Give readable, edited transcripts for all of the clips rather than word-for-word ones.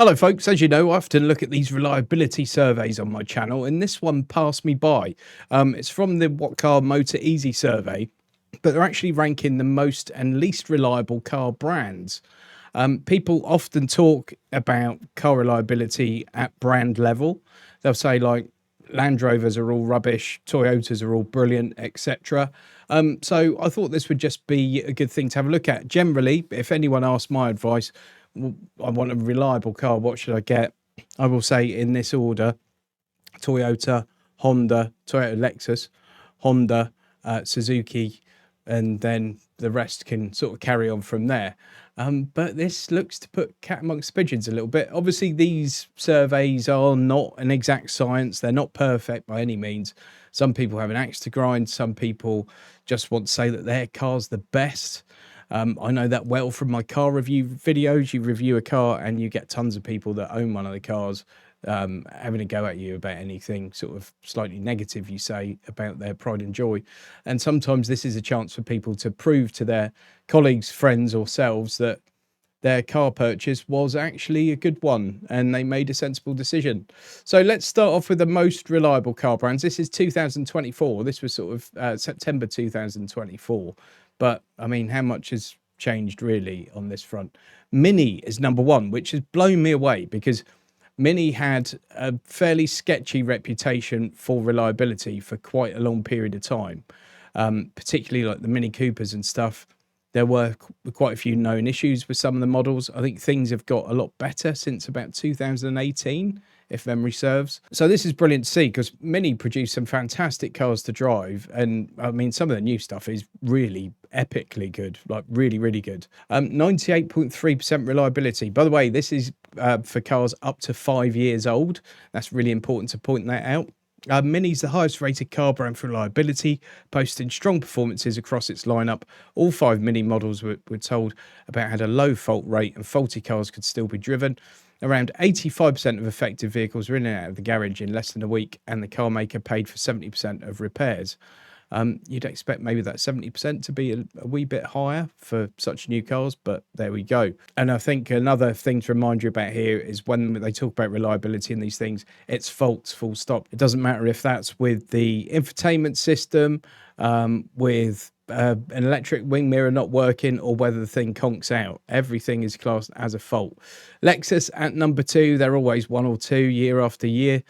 Hello folks, as you know, I often look at these reliability surveys on my channel, and this one passed me by. It's from the WhatCar MotorEasy Survey, but they're actually ranking the most and least reliable car brands. People often talk about car reliability at brand level. They'll say like Land Rovers are all rubbish, Toyotas are all brilliant, etc. So I thought this would just be a good thing to have a look at. Generally, if anyone asks my advice, I want a reliable car, what should I get? I will say in this order: Toyota, Honda, Toyota Lexus, Honda, Suzuki, and then the rest can sort of carry on from there. But this looks to put cat amongst pigeons a little bit. Obviously, these surveys are not an exact science. They're not perfect by any means. Some people have an axe to grind. Some people just want to say that their car's the best. I know that well from my car review videos. You review a car and you get tons of people that own one of the cars having a go at you about anything sort of slightly negative you say about their pride and joy. And sometimes this is a chance for people to prove to their colleagues, friends or selves that their car purchase was actually a good one and they made a sensible decision. So let's start off with the most reliable car brands. This is 2024. This was sort of September 2024. But I mean, how much has changed really on this front? Mini is number one, which has blown me away because Mini had a fairly sketchy reputation for reliability for quite a long period of time, particularly like the Mini Coopers and stuff. There were quite a few known issues with some of the models. I think things have got a lot better since about 2018, if memory serves. So this is brilliant to see because Mini produced some fantastic cars to drive. And I mean, some of the new stuff is really epically good, like really, really good. 98.3% reliability. By the way, this is for cars up to 5 years old. That's really important to point that out. Mini's the highest rated car brand for reliability, posting strong performances across its lineup. All 5 Mini models were told about had a low fault rate and faulty cars could still be driven. Around 85% of affected vehicles were in and out of the garage in less than a week, and the car maker paid for 70% of repairs. You'd expect maybe that 70% to be a wee bit higher for such new cars, but there we go. And I think another thing to remind you about here is when they talk about reliability in these things, it's faults, full stop. It doesn't matter if that's with the infotainment system, with an electric wing mirror not working, or whether the thing conks out. Everything is classed as a fault. Lexus at number 2. They're always 1 or 2 year after year.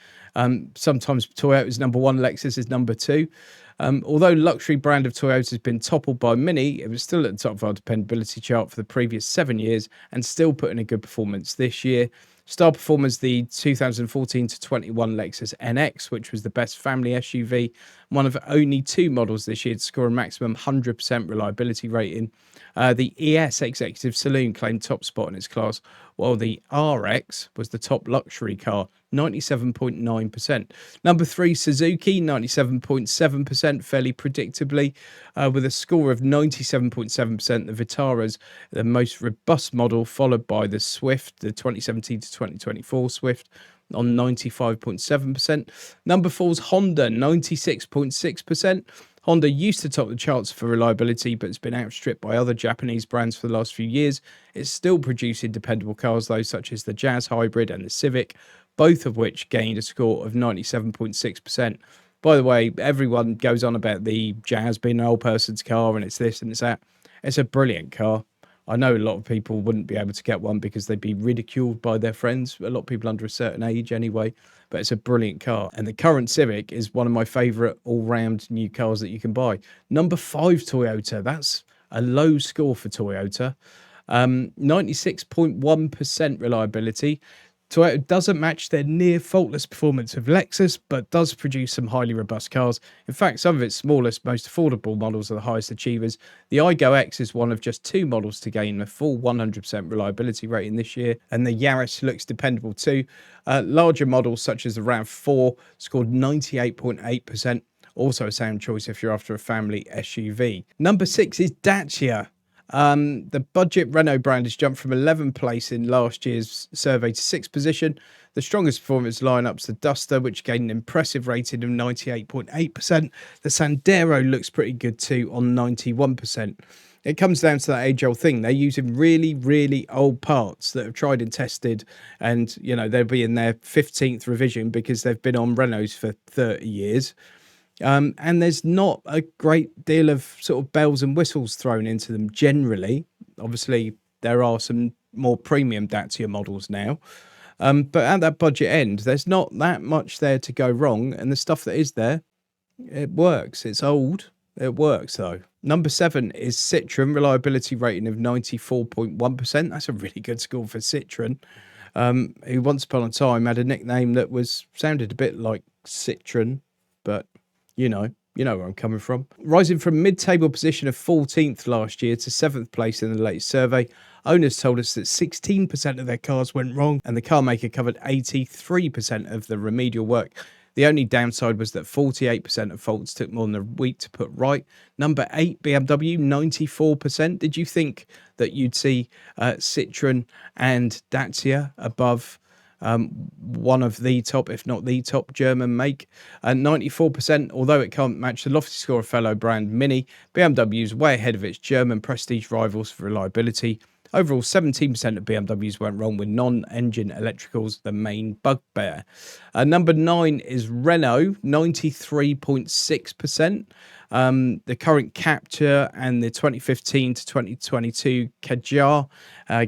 Sometimes Toyota is number 1, Lexus is number 2. Although luxury brand of Toyota has been toppled by Mini, it was still at the top of our dependability chart for the previous 7 years and still put in a good performance this year. Star performers, the 2014 to 21 Lexus NX, which was the best family SUV, one of only 2 models this year to score a maximum 100% reliability rating. The ES Executive Saloon claimed top spot in its class, while the RX was the top luxury car, 97.9%. Number 3, Suzuki, 97.7%, fairly predictably, with a score of 97.7%. The Vitara's the most robust model, followed by the Swift, the 2017 to 2024 Swift, on 95.7%. Number 4's Honda, 96.6%. Honda used to top the charts for reliability, but it's been outstripped by other Japanese brands for the last few years. It's still producing dependable cars, though, such as the Jazz Hybrid and the Civic, both of which gained a score of 97.6%. By the way, everyone goes on about the Jazz being an old person's car and it's this and it's that. It's a brilliant car. I know a lot of people wouldn't be able to get one because they'd be ridiculed by their friends. A lot of people under a certain age anyway, but it's a brilliant car. And the current Civic is one of my favourite all-round new cars that you can buy. Number 5, Toyota. That's a low score for Toyota. 96.1% reliability. Toyota doesn't match their near faultless performance of Lexus, but does produce some highly robust cars. In fact, some of its smallest, most affordable models are the highest achievers. The 𝑖GO X is one of just 2 models to gain a full 100% reliability rating this year, and the Yaris looks dependable too. Larger models such as the RAV4 scored 98.8%. Also a sound choice if you're after a family SUV. Number 6 is Dacia. The budget Renault brand has jumped from 11th place in last year's survey to 6th position. The strongest performance lineup's the Duster, which gained an impressive rating of 98.8%. The Sandero looks pretty good too on 91%. It comes down to that age-old thing. They're using really, really old parts that have tried and tested, and they'll be in their 15th revision because they've been on Renaults for 30 years. And there's not a great deal of sort of bells and whistles thrown into them generally. Obviously, there are some more premium 𝙇𝙄𝙉𝙆𝙎 models now. But at that budget end, there's not that much there to go wrong. And the stuff that is there, it works. It's old. It works, though. Number 7 is Citroën, reliability rating of 94.1%. That's a really good score for Citroën, who once upon a time had a nickname that sounded a bit like Citroën, but you know where I'm coming from. Rising from mid-table position of 14th last year to 7th place in the latest survey, owners told us that 16% of their cars went wrong, and the car maker covered 83% of the remedial work. The only downside was that 48% of faults took more than a week to put right. Number 8, BMW, 94%. Did you think that you'd see Citroën and 𝙇𝙄𝙉𝙆𝙎 above one of the top, if not the top, German make? 94%, although it can't match the lofty score of fellow brand Mini, BMW is way ahead of its German prestige rivals for reliability. Overall, 17% of BMWs went wrong, with non-engine electricals the main bugbear. Number 9 is Renault, 93.6%. The current Captur and the 2015 to 2022 Kadjar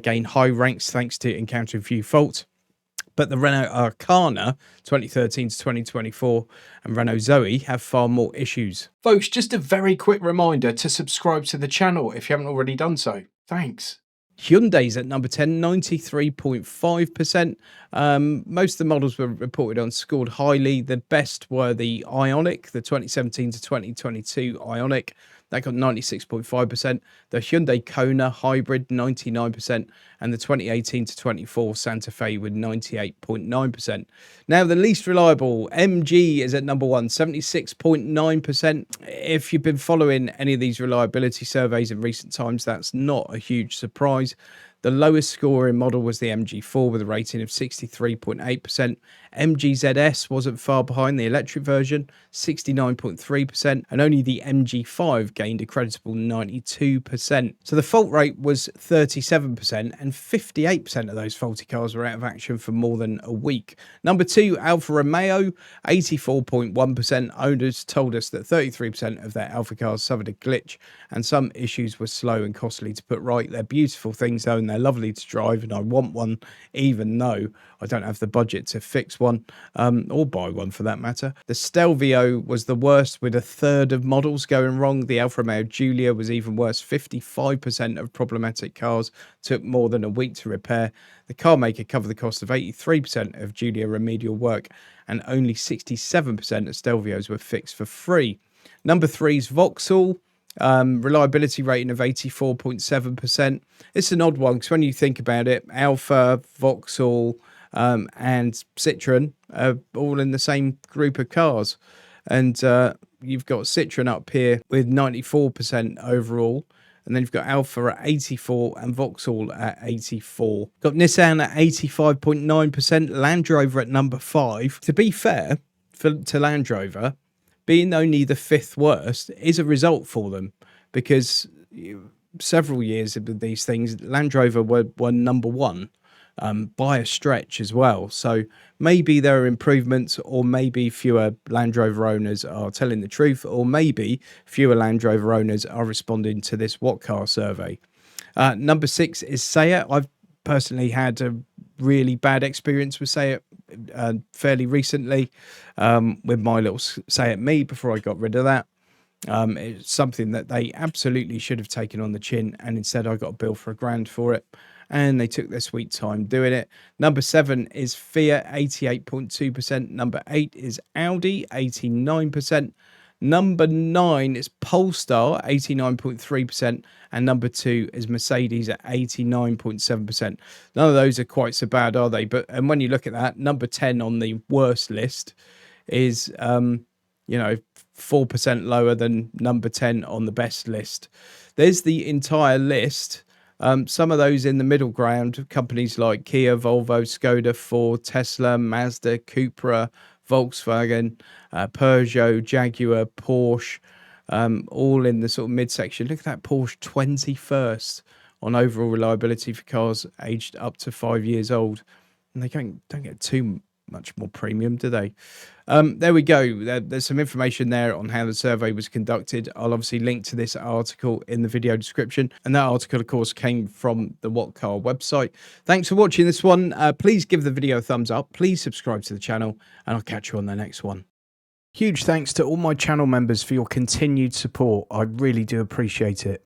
gained high ranks thanks to encountering few faults. But the Renault Arcana 2013 to 2024 and Renault Zoe have far more issues. Folks, just a very quick reminder to subscribe to the channel if you haven't already done so. Thanks. Hyundai's at number 10, 93.5%. Most of the models were reported on scored highly. The best were the Ioniq, the 2017 to 2022 Ioniq. That got 96.5%. The Hyundai Kona Hybrid, 99%. And the 2018 to 24 Santa Fe with 98.9%. Now, the least reliable, MG, is at number 1, 76.9%. If you've been following any of these reliability surveys in recent times, that's not a huge surprise. The lowest scoring model was the MG4 with a rating of 63.8%. MG ZS wasn't far behind the electric version, 69.3%, and only the MG5 gained a creditable 92%. So the fault rate was 37%, and 58% of those faulty cars were out of action for more than a week. Number 2, Alfa Romeo, 84.1%. Owners told us that 33% of their Alfa cars suffered a glitch, and some issues were slow and costly to put right. They're beautiful things, though, and they're lovely to drive, and I want one, even though I don't have the budget to fix one, or buy one for that matter. The Stelvio was the worst, with a third of models going wrong. The Alfa Romeo Giulia was even worse. 55% of problematic cars took more than a week to repair. The car maker covered the cost of 83% of Giulia remedial work, and only 67% of Stelvios were fixed for free. Number 3 is Vauxhall. Reliability rating of 84.7%. It's an odd one because when you think about it, Alfa, Vauxhall, and Citroën are all in the same group of cars. And you've got Citroën up here with 94% overall. And then you've got Alfa at 84 and Vauxhall at 84. Got Nissan at 85.9%. Land Rover at number 5. To be fair to Land Rover, being only the 5th worst is a result for them, because several years of these things, Land Rover were number 1 by a stretch as well. So maybe there are improvements, or maybe fewer Land Rover owners are telling the truth, or maybe fewer Land Rover owners are responding to this WhatCar survey. Number 6 is SEAT. I've personally had a really bad experience with SEAT fairly recently, with my little SEAT Me before I got rid of that. It's something that they absolutely should have taken on the chin, and instead I got a bill for £1,000 for it, and they took their sweet time doing it. Number 7 is Fiat, 88.2%. Number 8 is Audi, 89%. Number 9 is Polestar, 89.3%. And number 2 is Mercedes at 89.7%. None of those are quite so bad, are they? And when you look at that, number 10 on the worst list is, 4% lower than number 10 on the best list. there's the entire list. Some of those in the middle ground, companies like Kia, Volvo, Skoda, Ford, Tesla, Mazda, Cupra, Volkswagen, Peugeot, Jaguar, Porsche, all in the sort of midsection. Look at that Porsche 21st on overall reliability for cars aged up to 5 years old. And they don't get too much more premium, do they? There we go. There's some information there on how the survey was conducted. I'll obviously link to this article in the video description. And that article, of course, came from the WhatCar website. Thanks for watching this one. Please give the video a thumbs up. Please subscribe to the channel, and I'll catch you on the next one. Huge thanks to all my channel members for your continued support. I really do appreciate it.